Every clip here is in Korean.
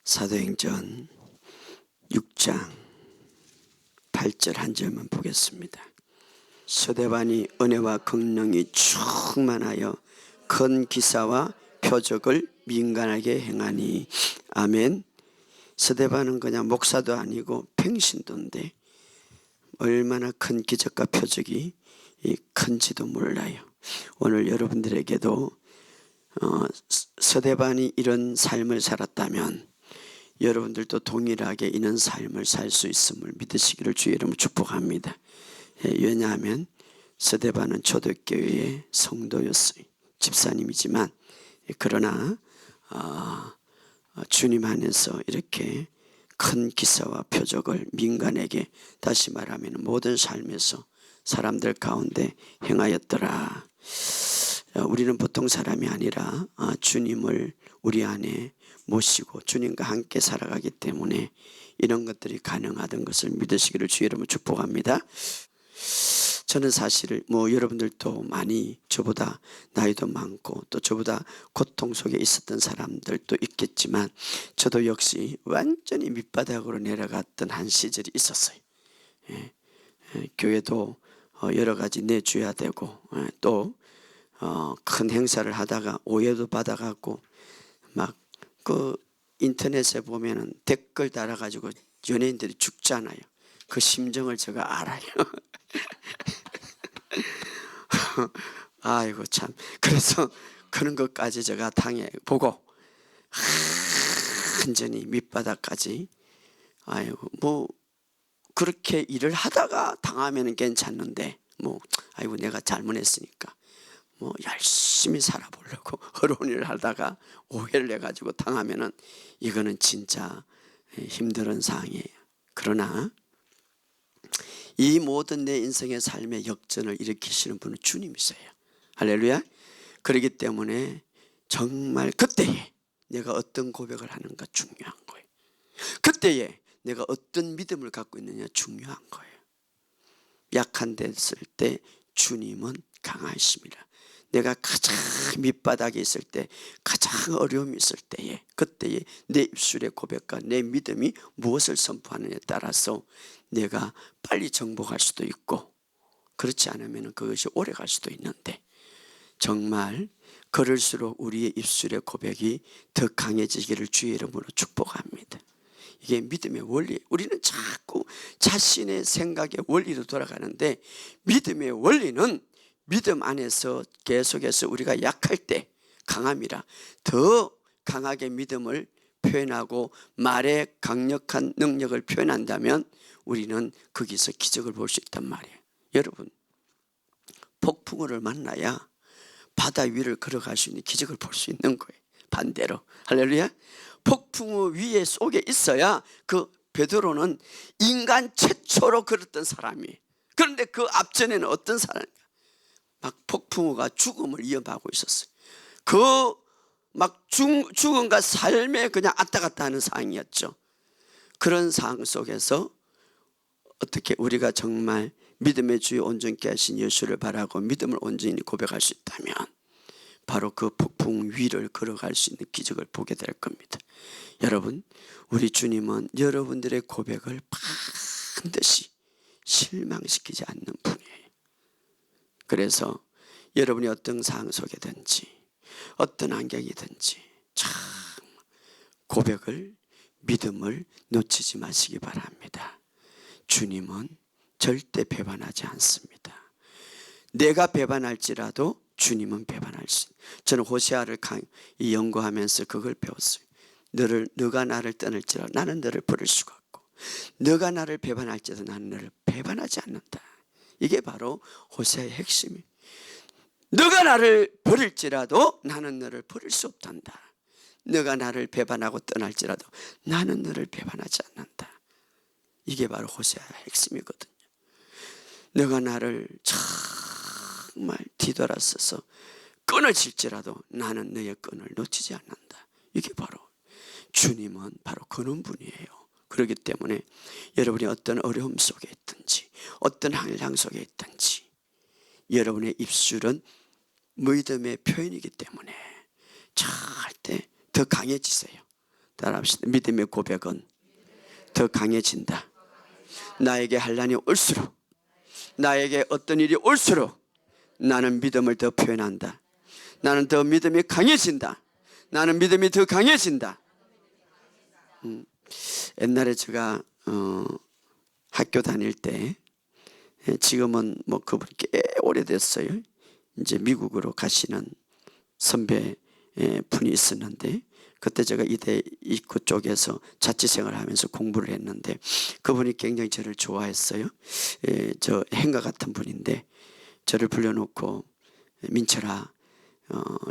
사도행전 6장 8절 한 절만 보겠습니다. 서대반이 은혜와 긍휼이 충만하여 큰 기사와 표적을 민간하게 행하니. 아멘. 서대반은 그냥 목사도 아니고 평신도인데 얼마나 큰 기적과 표적이 큰지도 몰라요. 오늘 여러분들에게도 서대반이 이런 삶을 살았다면 여러분들도 동일하게 이런 삶을 살 수 있음을 믿으시기를 주의 이름으로 축복합니다. 왜냐하면 서대반은 초대교회의 성도였어요. 집사님이지만 그러나 주님 안에서 이렇게 큰 기사와 표적을 민간에게, 다시 말하면 모든 삶에서 사람들 가운데 행하였더라. 우리는 보통 사람이 아니라 주님을 우리 안에 모시고 주님과 함께 살아가기 때문에 이런 것들이 가능하던 것을 믿으시기를 주의 이름으로 축복합니다. 저는 사실 여러분들도 많이 저보다 나이도 많고 또 저보다 고통 속에 있었던 사람들도 있겠지만 저도 역시 완전히 밑바닥으로 내려갔던 한 시절이 있었어요. 교회도 여러 가지 내줘야 되고 또 큰 행사를 하다가 오해도 받아갖고 막 그 인터넷에 보면은 댓글 달아가지고 연예인들이 죽잖아요. 그 심정을 제가 알아요. 아이고 참. 그래서 그런 것까지 제가 당해보고 완전히 밑바닥까지. 아이고 그렇게 일을 하다가 당하면 괜찮는데 아이고 내가 잘못했으니까 열심히 살아보려고 어려운 일을 하다가 오해를 해가지고 당하면은 이거는 진짜 힘든 상황이에요. 그러나 이 모든 내 인생의 삶의 역전을 일으키시는 분은 주님이세요. 할렐루야. 그렇기 때문에 정말 그때에 내가 어떤 고백을 하는가 중요한 거예요. 그때에 내가 어떤 믿음을 갖고 있느냐 중요한 거예요. 약한 데 있을 때 주님은 강하십니다. 내가 가장 밑바닥에 있을 때, 가장 어려움이 있을 때에, 그때에 내 입술의 고백과 내 믿음이 무엇을 선포하느냐에 따라서 내가 빨리 정복할 수도 있고 그렇지 않으면 그것이 오래 갈 수도 있는데, 정말 그럴수록 우리의 입술의 고백이 더 강해지기를 주의 이름으로 축복합니다. 이게 믿음의 원리. 우리는 자꾸 자신의 생각의 원리로 돌아가는데 믿음의 원리는 믿음 안에서 계속해서 우리가 약할 때 강함이라 더 강하게 믿음을 표현하고 말의 강력한 능력을 표현한다면 우리는 거기서 기적을 볼 수 있단 말이에요. 여러분, 폭풍우를 만나야 바다 위를 걸어갈 수 있는 기적을 볼 수 있는 거예요. 반대로. 할렐루야. 폭풍우 위에 속에 있어야 그 베드로는 인간 최초로 걸었던 사람이에요. 그런데 그 앞전에는 어떤 사람인가? 막 폭풍우가 죽음을 위협하고 있었어요. 그 막 죽음과 삶에 그냥 왔다 갔다 하는 상황이었죠. 그런 상황 속에서 어떻게 우리가 정말 믿음의 주에 온전케 하신 예수를 바라고 믿음을 온전히 고백할 수 있다면 바로 그 폭풍 위를 걸어갈 수 있는 기적을 보게 될 겁니다. 여러분, 우리 주님은 여러분들의 고백을 반드시 실망시키지 않는 분이에요. 그래서 여러분이 어떤 상황 속에든지 어떤 환경이든지 참 고백을, 믿음을 놓치지 마시기 바랍니다. 주님은 절대 배반하지 않습니다. 내가 배반할지라도 주님은 배반할 수 있어요. 저는 호세아를 연구하면서 그걸 배웠어요. 너가 나를 떠날지라도 나는 너를 버릴 수가 없고 너가 나를 배반할지라도 나는 너를 배반하지 않는다. 이게 바로 호세아의 핵심이에요. 너가 나를 버릴지라도 나는 너를 버릴 수 없단다. 너가 나를 배반하고 떠날지라도 나는 너를 배반하지 않는다. 이게 바로 호세아의 핵심이거든요. 너가 나를 정말 뒤돌아서서 끈을 칠지라도 나는 너의 끈을 놓치지 않는다. 이게 바로 주님은 바로 그런 분이에요. 그렇기 때문에 여러분이 어떤 어려움 속에 있든지 어떤 한량 속에 있든지 여러분의 입술은 믿음의 표현이기 때문에 절대 더 강해지세요. 따라합시다. 믿음의 고백은 더 강해진다. 나에게 환난이 올수록, 나에게 어떤 일이 올수록 나는 믿음을 더 표현한다. 나는 더 믿음이 강해진다. 나는 믿음이 더 강해진다. 옛날에 제가 학교 다닐 때, 지금은 뭐 그분이 꽤 오래됐어요. 이제 미국으로 가시는 선배 분이 있었는데, 그때 제가 이대 입구 쪽에서 자취생활을 하면서 공부를 했는데 그분이 굉장히 저를 좋아했어요. 저 행가 같은 분인데 저를 불러놓고, 민철아,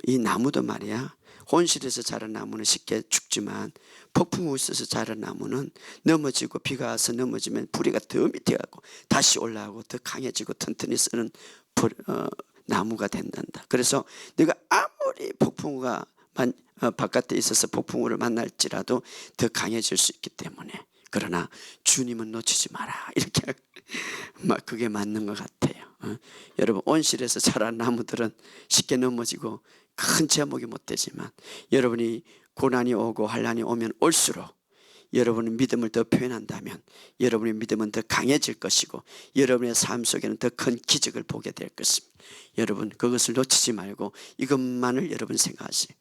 이 나무도 말이야, 온실에서 자란 나무는 쉽게 죽지만 폭풍우 있어서 자란 나무는 넘어지고 비가 와서 넘어지면 뿌리가 더 밑에 가고 다시 올라오고 더 강해지고 튼튼히 쓰는 나무가 된단다. 그래서 네가 아무리 폭풍우가 바깥에 있어서 폭풍우를 만날지라도 더 강해질 수 있기 때문에, 그러나 주님은 놓치지 마라. 이렇게 막 그게 맞는 것 같아요. 여러분, 온실에서 자란 나무들은 쉽게 넘어지고 큰 제목이 못 되지만, 여러분이 고난이 오고 환난이 오면 올수록 여러분의 믿음을 더 표현한다면 여러분의 믿음은 더 강해질 것이고 여러분의 삶 속에는 더 큰 기적을 보게 될 것입니다. 여러분, 그것을 놓치지 말고 이것만을 여러분 생각하세요.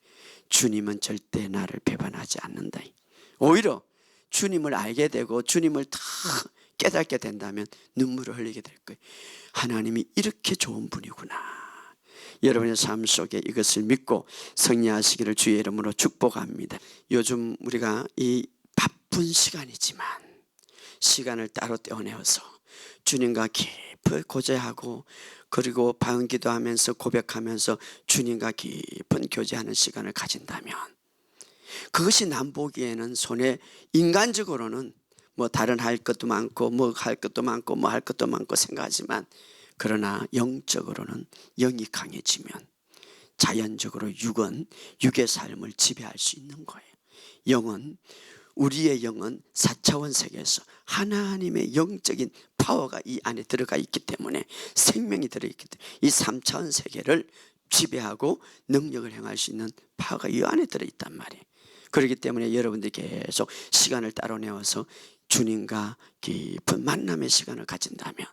주님은 절대 나를 배반하지 않는다. 오히려 주님을 알게 되고 주님을 다 깨닫게 된다면 눈물을 흘리게 될 거예요. 하나님이 이렇게 좋은 분이구나. 여러분의 삶 속에 이것을 믿고 승리하시기를 주의 이름으로 축복합니다. 요즘 우리가 이 바쁜 시간이지만 시간을 따로 떼어내어서 주님과 깊이 고제하고, 그리고 방언기도하면서 고백하면서 주님과 깊은 교제하는 시간을 가진다면, 그것이 남 보기에는 손에 인간적으로는 뭐 다른 할 것도 많고 뭐 할 것도 많고 뭐 할 것도 많고 생각하지만, 그러나 영적으로는 영이 강해지면 자연적으로 육은 육의 삶을 지배할 수 있는 거예요. 우리의 영은 4차원 세계에서 하나님의 영적인 파워가 이 안에 들어가 있기 때문에, 생명이 들어있기 때문에 이 3차원 세계를 지배하고 능력을 행할 수 있는 파워가 이 안에 들어있단 말이에요. 그렇기 때문에 여러분들이 계속 시간을 따로 내어서 주님과 깊은 만남의 시간을 가진다면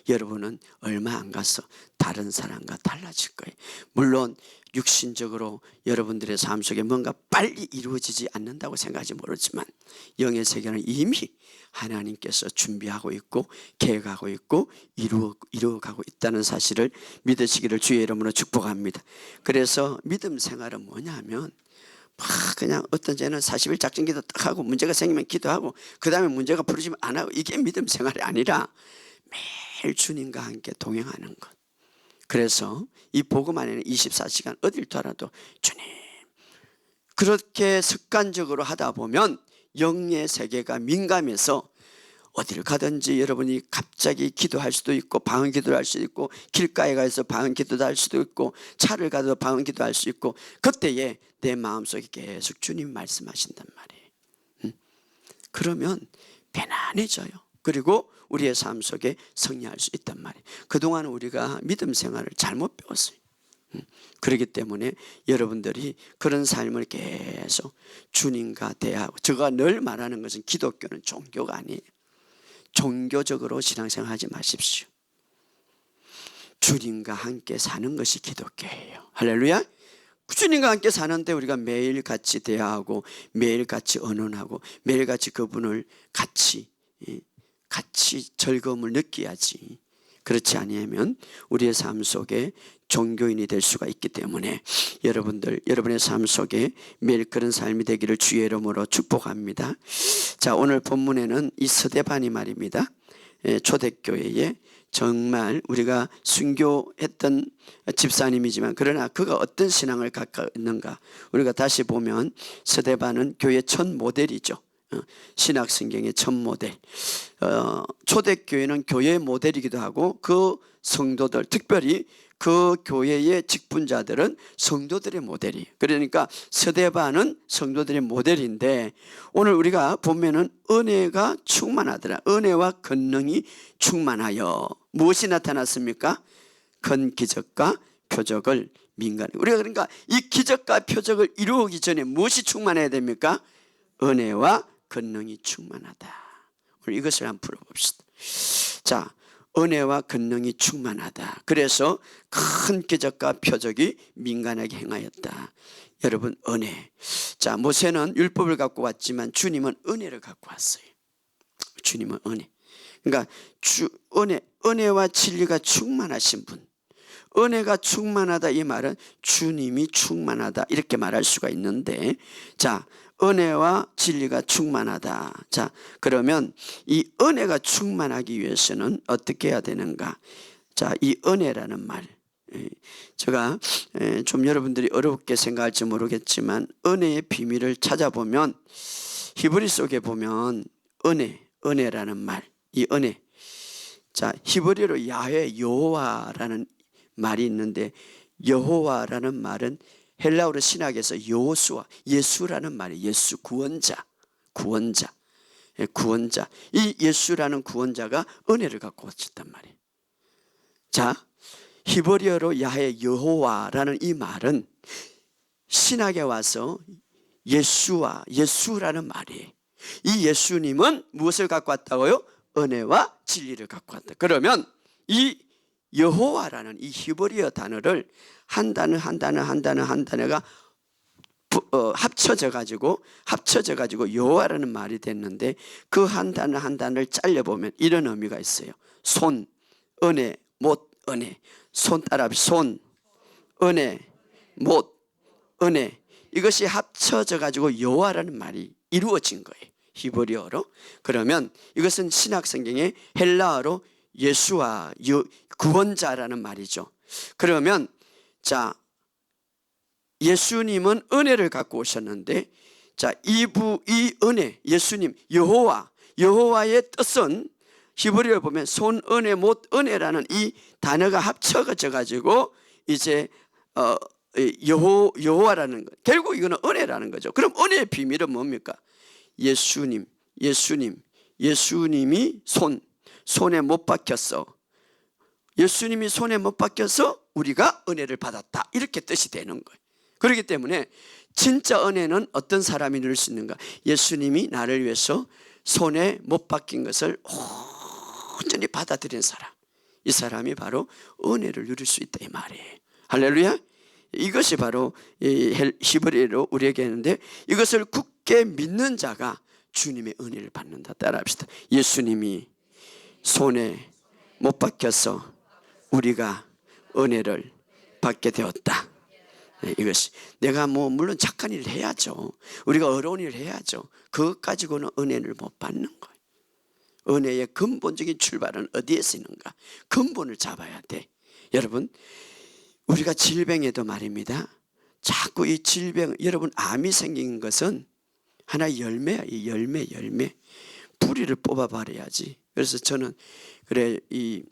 여러분은 얼마 안 가서 다른 사람과 달라질 거예요. 물론 육신적으로 여러분들의 삶 속에 뭔가 빨리 이루어지지 않는다고 생각하지 모르지만, 영의 세계는 이미 하나님께서 준비하고 있고 계획하고 있고 이루어가고 있다는 사실을 믿으시기를 주의 이름으로 축복합니다. 그래서 믿음 생활은 뭐냐면, 그냥 어떤 때는 40일 작정기도 딱 하고 문제가 생기면 기도하고 그 다음에 문제가 풀어지면 안 하고, 이게 믿음 생활이 아니라 매일 주님과 함께 동행하는 것. 그래서 이 복음 안에는 24시간 어딜 돌아도 주님, 그렇게 습관적으로 하다 보면 영의 세계가 민감해서 어디를 가든지 여러분이 갑자기 기도할 수도 있고 방언 기도를 할 수도 있고, 길가에 가서 방언 기도도 할 수도 있고, 차를 가도 방언 기도할 수 있고, 그때에 내 마음속에 계속 주님 말씀하신단 말이에요. 그러면 편안해져요. 그리고 우리의 삶 속에 승리할 수 있단 말이에요. 그동안 우리가 믿음 생활을 잘못 배웠어요. 그렇기 때문에 여러분들이 그런 삶을 계속 주님과 대하고, 제가 늘 말하는 것은 기독교는 종교가 아니에요. 종교적으로 신앙생활 하지 마십시오. 주님과 함께 사는 것이 기독교예요. 할렐루야. 주님과 함께 사는데 우리가 매일 같이 대화하고 매일 같이 언언하고 매일 같이 그분을 같이 즐거움을 느껴야지. 그렇지 아니하면 우리의 삶 속에 종교인이 될 수가 있기 때문에 여러분의 삶 속에 매일 그런 삶이 되기를 주의 이름으로 축복합니다. 자, 오늘 본문에는 이 스데반이 말입니다. 초대교회에 정말 우리가 순교했던 집사님이지만, 그러나 그가 어떤 신앙을 갖고 있는가, 우리가 다시 보면 스데반은 교회 첫 모델이죠. 신학 성경의 첫 모델. 초대교회는 교회의 모델이기도 하고, 그 성도들, 특별히 그 교회의 직분자들은 성도들의 모델이에요. 그러니까 스데반은 성도들의 모델인데, 오늘 우리가 보면은 은혜가 충만하더라. 은혜와 권능이 충만하여 무엇이 나타났습니까? 큰 기적과 표적을 민간에. 우리가 그러니까 이 기적과 표적을 이루기 전에 무엇이 충만해야 됩니까? 은혜와 권능이 충만하다. 우리 이것을 한번 풀어봅시다. 자, 은혜와 권능이 충만하다. 그래서 큰 기적과 표적이 민간에게 행하였다. 여러분, 은혜. 자, 모세는 율법을 갖고 왔지만 주님은 은혜를 갖고 왔어요. 주님은 은혜. 그러니까 은혜와 진리가 충만하신 분. 은혜가 충만하다 이 말은 주님이 충만하다 이렇게 말할 수가 있는데, 자, 은혜와 진리가 충만하다. 자, 그러면 이 은혜가 충만하기 위해서는 어떻게 해야 되는가? 자, 이 은혜라는 말, 제가 좀 여러분들이 어렵게 생각할지 모르겠지만 은혜의 비밀을 찾아보면 히브리 속에 보면 은혜라는 말, 이 은혜. 자, 히브리어로 야훼 여호와라는 말이 있는데, 여호와라는 말은 헬라어로 신학에서 여호수아, 예수라는 말이에요. 예수, 구원자. 이 예수라는 구원자가 은혜를 갖고 오셨단 말이에요. 자, 히브리어로 야훼 여호와라는 이 말은 신학에 와서 예수라는 말이에요. 이 예수님은 무엇을 갖고 왔다고요? 은혜와 진리를 갖고 왔다. 그러면 이 여호와라는 이 히브리어 단어를 한 단어가 합쳐져 가지고 여호와라는 말이 됐는데, 그 한 단어를 잘려보면 이런 의미가 있어요. 손, 은혜, 못, 은혜. 손 따라 손, 은혜, 못, 은혜. 이것이 합쳐져 가지고 여호와라는 말이 이루어진 거예요, 히브리어로. 그러면 이것은 신약 성경의 헬라어로 예수와 구원자라는 말이죠. 그러면 자, 예수님은 은혜를 갖고 오셨는데, 자, 이 은혜, 예수님, 여호와의 뜻은 히브리어를 보면 손, 은혜, 못, 은혜라는 이 단어가 합쳐져 가지고 이제 여호와라는 것. 결국 이거는 은혜라는 거죠. 그럼 은혜의 비밀은 뭡니까? 예수님이 손에 못 박혔어. 예수님이 손에 못 박혀서 우리가 은혜를 받았다, 이렇게 뜻이 되는 거예요. 그렇기 때문에 진짜 은혜는 어떤 사람이 누릴 수 있는가? 예수님이 나를 위해서 손에 못 박힌 것을 온전히 받아들인 사람, 이 사람이 바로 은혜를 누릴 수 있다 이 말이에요. 할렐루야. 이것이 바로 히브리어로 우리에게 했는데, 이것을 굳게 믿는 자가 주님의 은혜를 받는다. 따라합시다. 예수님이 손에 못 박혀서 우리가 은혜를 받게 되었다. 이것이 내가 물론 착한 일을 해야죠. 우리가 어려운 일을 해야죠. 그것 가지고는 은혜를 못 받는 거예요. 은혜의 근본적인 출발은 어디에서 있는가? 근본을 잡아야 돼. 여러분, 우리가 질병에도 말입니다. 자꾸 이 질병, 여러분 암이 생긴 것은 하나의 열매야. 이 열매. 뿌리를 뽑아버려야지. 그래서 저는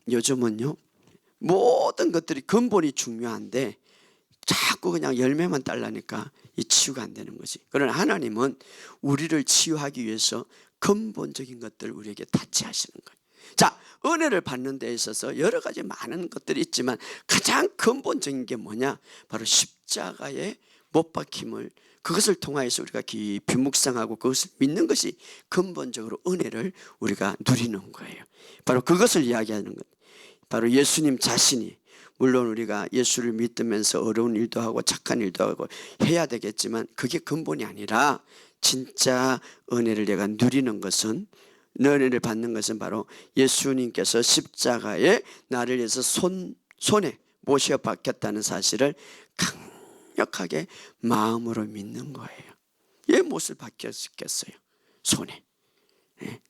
요즘은요, 모든 것들이 근본이 중요한데 자꾸 그냥 열매만 따려니까 이 치유가 안 되는 거지. 그러나 하나님은 우리를 치유하기 위해서 근본적인 것들을 우리에게 타치하시는 거예요. 자, 은혜를 받는 데 있어서 여러 가지 많은 것들이 있지만 가장 근본적인 게 뭐냐? 바로 십자가의 못 박힘을, 그것을 통하여서 우리가 깊이 묵상하고 그것을 믿는 것이 근본적으로 은혜를 우리가 누리는 거예요. 바로 그것을 이야기하는 것. 바로 예수님 자신이, 물론 우리가 예수를 믿으면서 어려운 일도 하고 착한 일도 하고 해야 되겠지만 그게 근본이 아니라, 진짜 은혜를 내가 누리는 것은, 은혜를 받는 것은 바로 예수님께서 십자가에 나를 위해서 손에 못이 박혔다는 사실을 강력하게 마음으로 믿는 거예요. 왜 못을 박혔겠어요? 손에.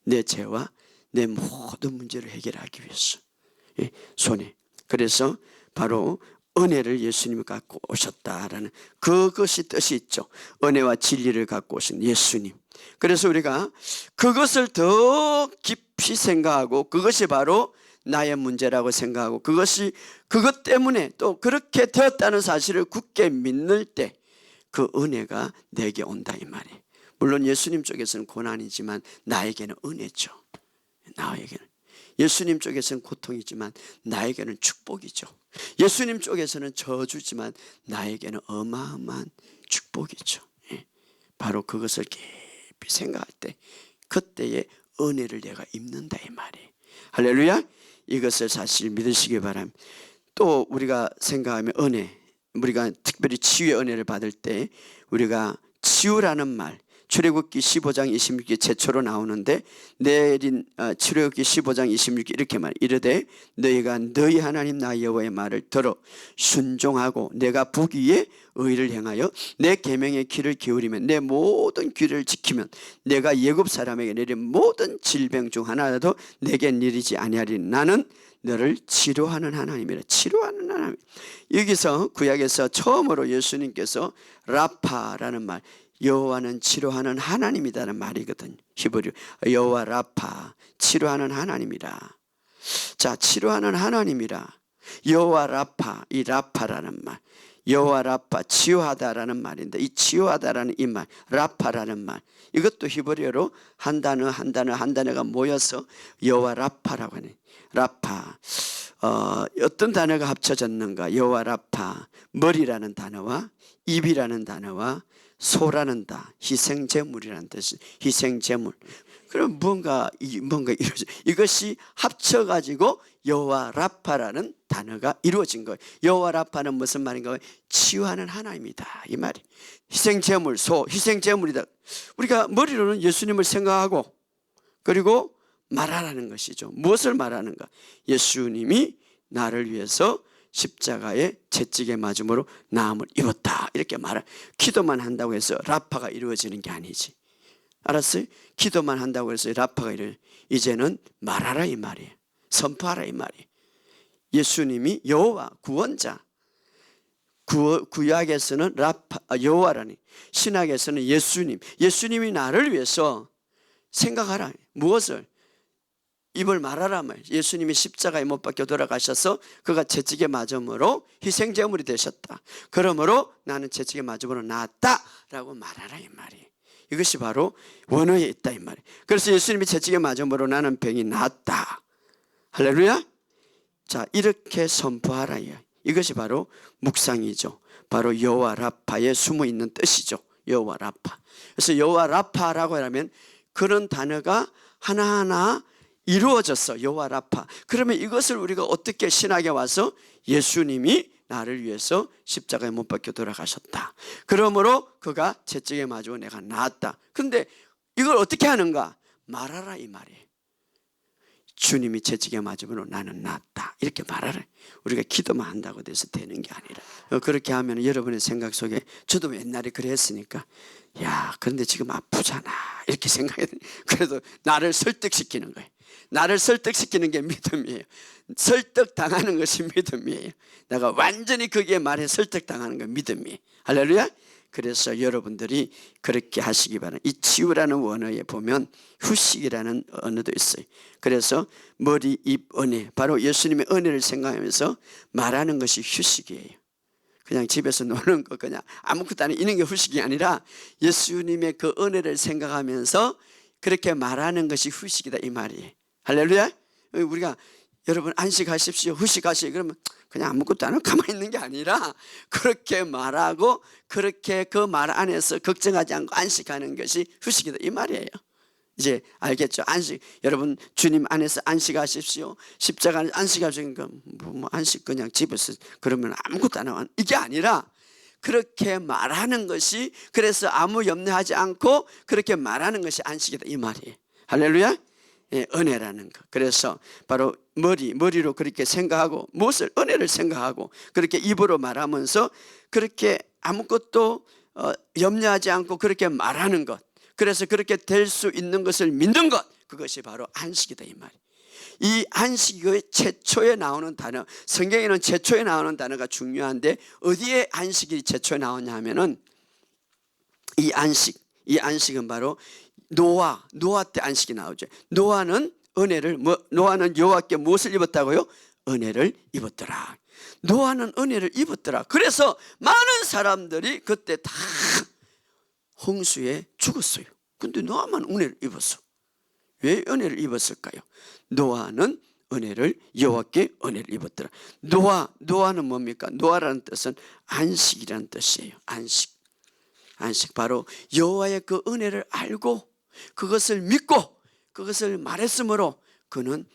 내 죄와 내 모든 문제를 해결하기 위해서. 손에. 그래서 바로 은혜를 예수님이 갖고 오셨다라는 그것이 뜻이 있죠. 은혜와 진리를 갖고 오신 예수님. 그래서 우리가 그것을 더 깊이 생각하고, 그것이 바로 나의 문제라고 생각하고, 그것 때문에 또 그렇게 되었다는 사실을 굳게 믿는 때 그 은혜가 내게 온다 이 말이에요. 물론 예수님 쪽에서는 고난이지만 나에게는 은혜죠. 나에게는. 예수님 쪽에서는 고통이지만 나에게는 축복이죠. 예수님 쪽에서는 저주지만 나에게는 어마어마한 축복이죠. 바로 그것을 깊이 생각할 때 그때의 은혜를 내가 입는다 이 말이에요. 할렐루야. 이것을 사실 믿으시기 바랍니다. 또 우리가 생각하면 은혜, 우리가 특별히 치유의 은혜를 받을 때 우리가 치유라는 말, 출애굽기 15장 26기 최초로 나오는데 내린 출애굽기 15장 26기 이렇게 말 이르되 너희가 너희 하나님 나 여호와의 말을 들어 순종하고 내가 보기에 의를 행하여 내 계명의 귀를 기울이면 내 모든 귀를 지키면 내가 애굽 사람에게 내린 모든 질병 중 하나라도 내게 이르지 아니하리니 나는 너를 치료하는 하나님이라. 치료하는 하나님. 여기서 구약에서 처음으로 예수님께서 라파라는 말, 여호와는 치료하는 하나님이라는 말이거든요. 히브리 여호와 라파, 치료하는 하나님이라. 자, 치료하는 하나님이라. 여호와 라파, 이 라파라는 말, 여호와 라파, 치유하다라는 말인데 이 치유하다라는 이 말, 라파라는 말, 이것도 히브리어로 한 단어 한 단어 한 단어가 모여서 여호와 라파라고 하네. 라파. 어떤 단어가 합쳐졌는가? 여호와 라파, 머리라는 단어와 입이라는 단어와 소라는 다, 희생제물이라는 뜻이 희생제물. 그럼 뭔가 이루어져. 이것이 합쳐가지고 여호와 라파라는 단어가 이루어진 거예요. 여호와 라파는 무슨 말인가? 치유하는 하나님이다 이 말이. 희생제물, 소, 희생제물이다. 우리가 머리로는 예수님을 생각하고 그리고 말하라는 것이죠. 무엇을 말하는가? 예수님이 나를 위해서 십자가에 채찍에 맞음으로 나음을 입었다 이렇게 말을. 기도만 한다고 해서 라파가 이루어지는 게 아니지. 알았어요? 기도만 한다고 해서 라파가 이제는 말하라 이 말이에요. 선포하라 이 말이에요. 예수님이 여호와 구원자, 구약에서는 여호와라니, 신약에서는 예수님이 나를 위해서 생각하라. 무엇을? 입을 말하라 말. 예수님이 십자가에 못 박혀 돌아가셔서 그가 채찍에 맞음으로 희생제물이 되셨다. 그러므로 나는 채찍에 맞음으로 나았다라고 말하라 이 말이에요. 이것이 바로 원어에 있다 이 말이에요. 그래서 예수님이 채찍에 맞음으로 나는 병이 나았다. 할렐루야. 자, 이렇게 선포하라. 이것이 바로 묵상이죠. 바로 여호와 라파에 숨어 있는 뜻이죠. 여호와 라파. 그래서 여호와 라파라고 하면 그런 단어가 하나하나 이루어졌어. 여호와 라파. 그러면 이것을 우리가 어떻게 신학에 와서 예수님이 나를 위해서 십자가에 못 박혀 돌아가셨다. 그러므로 그가 채찍에 맞으고 내가 나았다. 근데 이걸 어떻게 하는가? 말하라 이 말이에요. 주님이 채찍에 맞으므로 나는 나았다. 이렇게 말하라. 우리가 기도만 한다고 돼서 되는 게 아니라. 그렇게 하면 여러분의 생각 속에 저도 옛날에 그래 했으니까 야, 그런데 지금 아프잖아. 이렇게 생각해야 돼. 그래도 나를 설득시키는 거예요. 나를 설득시키는 게 믿음이에요. 설득당하는 것이 믿음이에요. 내가 완전히 거기에 말에 설득당하는 건 믿음이에요. 할렐루야. 그래서 여러분들이 그렇게 하시기 바랍니다. 이 치유라는 원어에 보면 휴식이라는 언어도 있어요. 그래서 머리, 입, 은혜, 바로 예수님의 은혜를 생각하면서 말하는 것이 휴식이에요. 그냥 집에서 노는 거 그냥 아무것도 안 하는 게 휴식이 아니라 예수님의 그 은혜를 생각하면서 그렇게 말하는 것이 휴식이다 이 말이에요. 할렐루야. 우리가 여러분 안식하십시오, 휴식하시오 그러면 그냥 아무것도 안 하고 가만히 있는 게 아니라 그렇게 말하고 그렇게 그 말 안에서 걱정하지 않고 안식하는 것이 휴식이다 이 말이에요. 이제 알겠죠? 안식. 여러분 주님 안에서 안식하십시오, 십자가 안에서 안식하십시오. 뭐 안식 그냥 집에서 그러면 아무것도 안 하고 이게 아니라 그렇게 말하는 것이, 그래서 아무 염려하지 않고 그렇게 말하는 것이 안식이다 이 말이에요. 할렐루야. 예, 은혜라는 것. 그래서 바로 머리로 그렇게 생각하고 무엇을 은혜를 생각하고 그렇게 입으로 말하면서 그렇게 아무것도 염려하지 않고 그렇게 말하는 것. 그래서 그렇게 될 수 있는 것을 믿는 것. 그것이 바로 안식이다 이 말이에요. 이 안식의 최초에 나오는 단어, 성경에는 최초에 나오는 단어가 중요한데 어디에 안식이 최초에 나오냐 하면은 이 안식은 바로 노아 때 안식이 나오죠. 노아는 여호와께 무엇을 입었다고요? 은혜를 입었더라. 노아는 은혜를 입었더라. 그래서 많은 사람들이 그때 다 홍수에 죽었어요. 근데 노아만 은혜를 입었어. 왜 은혜를 입었을까요? 노아는 여호와께 은혜를 입었더라. 노아는 뭡니까? 노아라는 뜻은 안식이라는 뜻이에요. 안식. 바로 여호와의 그 은혜를 알고 그것을 믿고 그것을 말했으므로 그는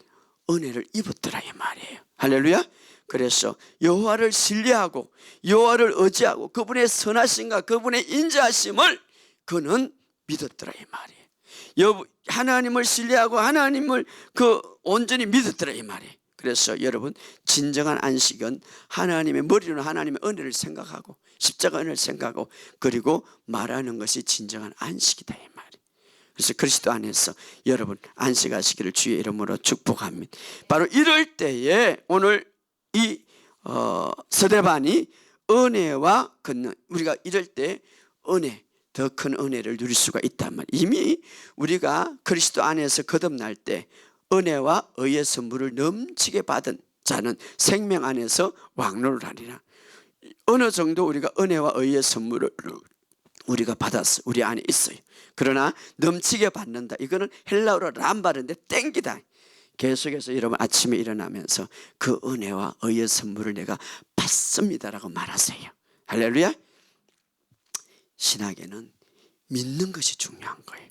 은혜를 입었더라 이 말이에요. 할렐루야. 그래서 여호와를 신뢰하고 여호와를 의지하고 그분의 선하심과 그분의 인자하심을 그는 믿었더라 이 말이에요. 하나님을 신뢰하고 하나님을 온전히 믿었더라 이 말이에요. 그래서 여러분, 진정한 안식은 하나님의 머리로는 하나님의 은혜를 생각하고 십자가 은혜를 생각하고 그리고 말하는 것이 진정한 안식이다 이 말이에요. 그래서 그리스도 안에서 여러분 안식하시기를 주의 이름으로 축복합니다. 바로 이럴 때에 오늘 이 스데반이 은혜와 걷는, 우리가 이럴 때 은혜, 더 큰 은혜를 누릴 수가 있단 말이에요. 이미 우리가 그리스도 안에서 거듭날 때 은혜와 의의 선물을 넘치게 받은 자는 생명 안에서 왕노를 하리라. 어느 정도 우리가 은혜와 의의 선물을 우리가 받았어, 우리 안에 있어요. 그러나 넘치게 받는다, 이거는 헬라어로 람바르인데 땡기다. 계속해서 여러분 아침에 일어나면서 그 은혜와 의의 선물을 내가 받습니다라고 말하세요. 할렐루야. 신학에는 믿는 것이 중요한 거예요.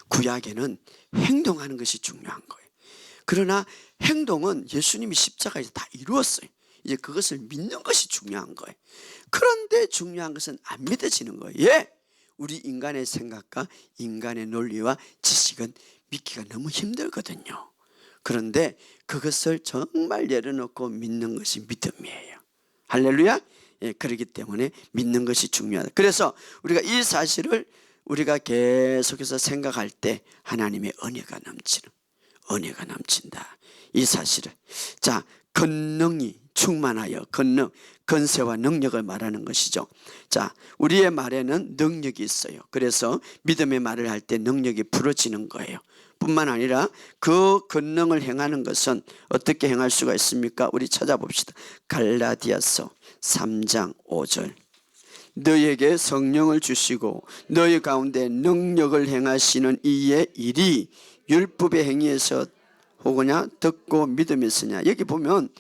구약에는 행동하는 것이 중요한 거예요. 그러나 행동은 예수님이 십자가에서 다 이루었어요. 이제 그것을 믿는 것이 중요한 거예요. 그런데 중요한 것은 안 믿어지는 거예요. 예? 우리 인간의 생각과 인간의 논리와 지식은 믿기가 너무 힘들거든요. 그런데 그것을 정말 내려놓고 믿는 것이 믿음이에요. 할렐루야. 예, 그렇기 때문에 믿는 것이 중요하다. 그래서 우리가 이 사실을 우리가 계속해서 생각할 때 하나님의 은혜가 넘친다. 이 사실을. 자, 권능이 충만하여, 권능, 권세와 능력을 말하는 것이죠. 자, 우리의 말에는 능력이 있어요. 그래서 믿음의 말을 할 때 능력이 부러지는 거예요. 뿐만 아니라 그 권능을 행하는 것은 어떻게 행할 수가 있습니까? 우리 찾아봅시다. 갈라디아서 3장 5절. 너희에게 성령을 주시고 너희 가운데 능력을 행하시는 이의 일이 율법의 행위에서 혹으냐 듣고 믿음에서냐. 여기 보면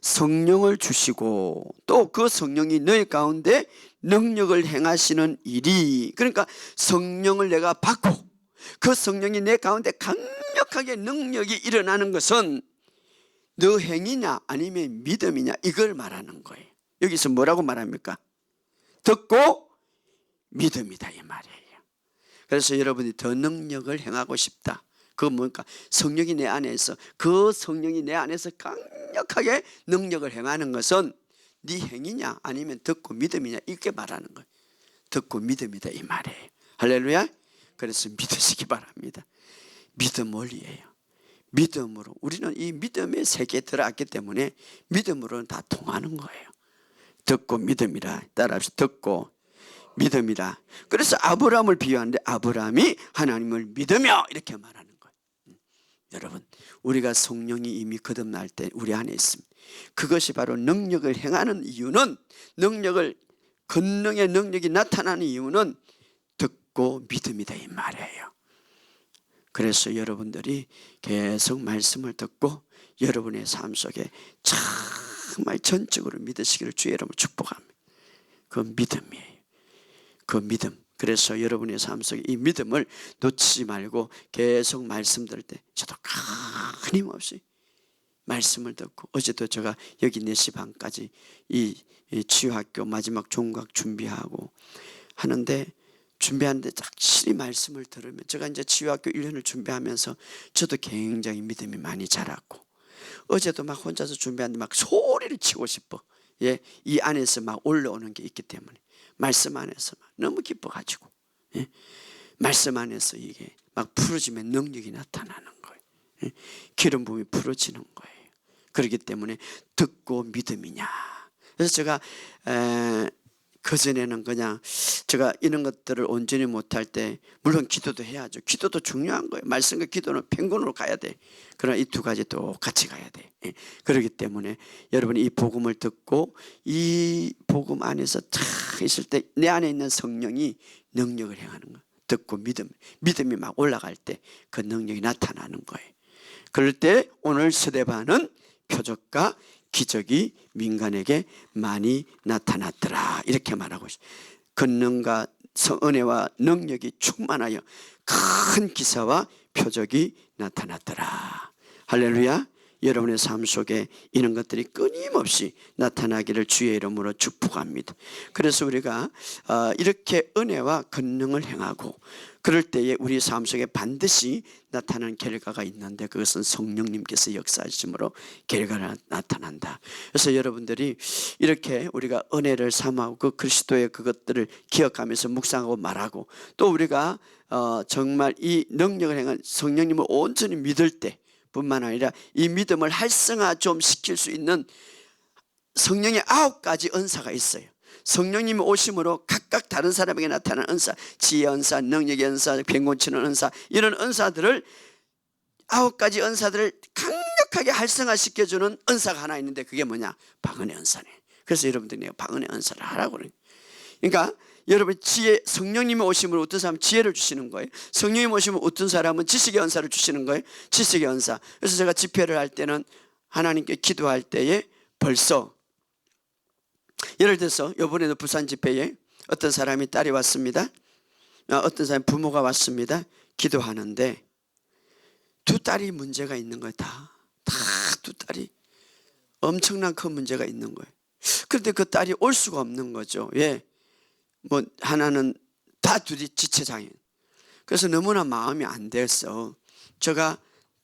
성령을 주시고 또 그 성령이 너희 가운데 능력을 행하시는 일이, 그러니까 성령을 내가 받고 그 성령이 내 가운데 강력하게 능력이 일어나는 것은 너 행위냐 아니면 믿음이냐, 이걸 말하는 거예요. 여기서 뭐라고 말합니까? 듣고 믿음이다 이 말이에요. 그래서 여러분이 더 능력을 행하고 싶다. 그건 뭘까? 성령이 내 안에서, 그 성령이 내 안에서 강력하게 능력을 행하는 것은 네 행위냐 아니면 듣고 믿음이냐, 이렇게 말하는 거예요. 듣고 믿음이다 이 말이에요. 할렐루야. 그래서 믿으시기 바랍니다. 믿음 원리예요. 믿음으로, 우리는 이 믿음의 세계에 들어왔기 때문에 믿음으로는 다 통하는 거예요. 듣고 믿음이라. 따라합시다. 듣고 믿음이라. 그래서 아브라함을 비유하는데 아브라함이 하나님을 믿으며 이렇게 말하는 거예요. 여러분, 우리가 성령이 이미 거듭날 때 우리 안에 있습니다. 그것이 바로 능력을 행하는 이유는, 권능의 능력이 나타나는 이유는 듣고 믿음이다 이 말이에요. 그래서 여러분들이 계속 말씀을 듣고 여러분의 삶 속에 정말 전적으로 믿으시기를 주의 이름으로 축복합니다. 그 믿음이에요. 그 믿음. 그래서 여러분의 삶 속에 이 믿음을 놓치지 말고 계속 말씀 들을 때 저도 끊임없이 말씀을 듣고, 어제도 제가 여기 4시 반까지 이 치유학교 마지막 종각 준비하고 하는데, 준비하는데 확실히 말씀을 들으면, 제가 이제 치유학교 1년을 준비하면서 저도 굉장히 믿음이 많이 자랐고, 어제도 막 혼자서 준비하는데 막 소리를 치고 싶어. 예, 이 안에서 막 올라오는 게 있기 때문에, 말씀 안에서 막 너무 기뻐가지고, 예, 말씀 안에서 이게 막 풀어지면 능력이 나타나는 거예요. 예, 기름 부음이 풀어지는 거예요. 그렇기 때문에 듣고 믿음이냐. 그래서 제가 그전에는 그냥 제가 이런 것들을 온전히 못할 때, 물론 기도도 해야죠. 기도도 중요한 거예요. 말씀과 기도는 pen군으로 가야 돼. 그러나 이 두 가지 또 같이 가야 돼. 그렇기 때문에 여러분이 이 복음을 듣고 이 복음 안에서 탁 있을 때 내 안에 있는 성령이 능력을 행하는 거예요. 듣고 믿음이 막 올라갈 때 그 능력이 나타나는 거예요. 그럴 때 오늘 스데반은 표적과 기적이 민간에게 많이 나타났더라, 이렇게 말하고 있어요. 권능과 은혜와 능력이 충만하여 큰 기사와 표적이 나타났더라. 할렐루야. 여러분의 삶 속에 이런 것들이 끊임없이 나타나기를 주의 이름으로 축복합니다. 그래서 우리가 이렇게 은혜와 권능을 행하고 그럴 때에 우리 삶 속에 반드시 나타나는 결과가 있는데 그것은 성령님께서 역사하심으로 결과가 나타난다. 그래서 여러분들이 이렇게 우리가 은혜를 삼아하고 그 그리스도의 그것들을 기억하면서 묵상하고 말하고 또 우리가 정말 이 능력을 행한 성령님을 온전히 믿을 때 뿐만 아니라 이 믿음을 활성화 좀 시킬 수 있는 성령의 9가지 은사가 있어요. 성령님이 오심으로 각각 다른 사람에게 나타나는 은사, 지혜 은사, 능력의 은사, 병고치는 은사, 이런 은사들을 9가지 은사들을 강력하게 활성화시켜주는 은사가 하나 있는데 그게 뭐냐? 방언의 은사네. 그래서 여러분들이 내가 방언의 은사를 하라고 그래요. 그러니까 여러분 지혜, 성령님이 오심으로 어떤 사람은 지혜를 주시는 거예요. 성령님이 오시면 어떤 사람은 지식의 은사를 주시는 거예요. 지식의 은사. 그래서 제가 집회를 할 때는 하나님께 기도할 때에 벌써 예를 들어서 이번에도 부산 집회에 어떤 사람이 딸이 왔습니다. 어떤 사람이 부모가 왔습니다. 기도하는데 두 딸이 문제가 있는 거예요. 다 두 딸이 엄청난 큰 문제가 있는 거예요. 그런데 그 딸이 올 수가 없는 거죠. 왜? 뭐 하나는 다 둘이 지체장애인. 그래서 너무나 마음이 안 돼서 제가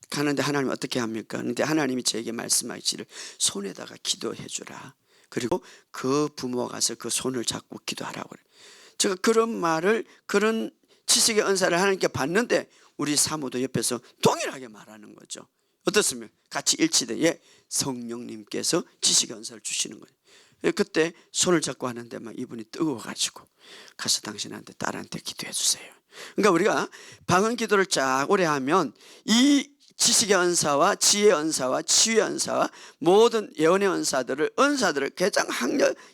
가는데 하나님 어떻게 합니까? 그런데 하나님이 저에게 말씀하시기를 손에다가 기도해 주라. 그리고 그 부모가 가서 그 손을 잡고 기도하라고 그래요. 제가 그런 말을 그런 지식의 은사를 하나님께 받는데 우리 사모도 옆에서 동일하게 말하는 거죠. 어떻습니까? 같이 일치돼. 예, 성령님께서 지식의 은사를 주시는 거예요. 그때 손을 잡고 하는데 막 이분이 뜨거워가지고 가서 당신한테 딸한테 기도해 주세요. 그러니까 우리가 방언 기도를 쫙 오래 하면 이 지식의 은사와 지혜의 은사와 치유의 은사와 모든 예언의 은사들을 가장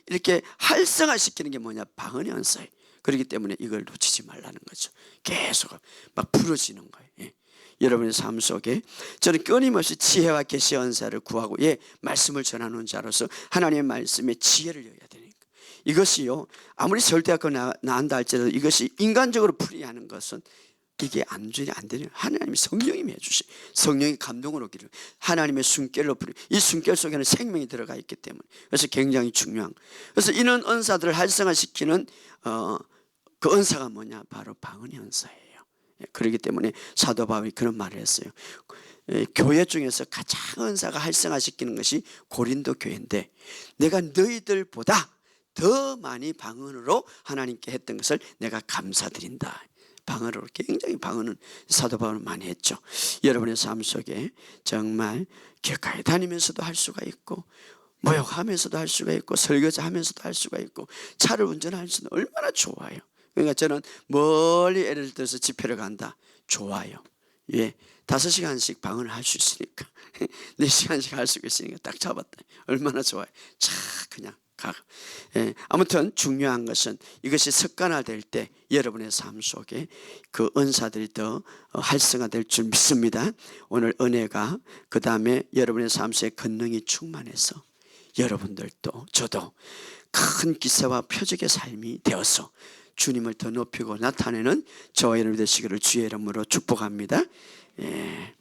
이렇게 활성화시키는 게 뭐냐? 방언의 은사예요. 그렇기 때문에 이걸 놓치지 말라는 거죠. 계속 막 부러지는 거예요. 예. 여러분의 삶 속에 저는 끊임없이 지혜와 계시의 은사를 구하고 말씀을 전하는 자로서 하나님의 말씀에 지혜를 여야 되니까 이것이요 아무리 서울대학교 나온다 할지라도 이것이 인간적으로 풀이하는 것은 이게 안 되는 하나님의 성령님이 해주시 성령의 감동을 얻기를 하나님의 숨결로 부르 이 숨결 속에는 생명이 들어가 있기 때문에 그래서 굉장히 중요한 그래서 이런 은사들을 활성화시키는 그 은사가 뭐냐 바로 방언의 은사예요. 그렇기 때문에 사도 바울이 그런 말을 했어요. 교회 중에서 가장 은사가 활성화시키는 것이 고린도 교회인데 내가 너희들보다 더 많이 방언으로 하나님께 했던 것을 내가 감사드린다. 방언으로 굉장히 방언은 사도 바울은 많이 했죠. 여러분의 삶 속에 정말 교회에 다니면서도 할 수가 있고 모욕하면서도 할 수가 있고 설교자 하면서도 할 수가 있고 차를 운전할 수는 얼마나 좋아요. 그러니까 저는 멀리 예를 들어서 집회를 간다. 좋아요. 예, 5시간씩 방언을 할 수 있으니까 4시간씩 할 수 있으니까 딱 잡았다. 얼마나 좋아요. 자 그냥 가. 예, 아무튼 중요한 것은 이것이 습관화될 때 여러분의 삶 속에 그 은사들이 더 활성화될 줄 믿습니다. 오늘 은혜가 그 다음에 여러분의 삶 속에 권능이 충만해서 여러분들도 저도 큰 기사와 표적의 삶이 되어서 주님을 더 높이고 나타내는 저와 여러분 되시기를 주의 이름으로 축복합니다. 예.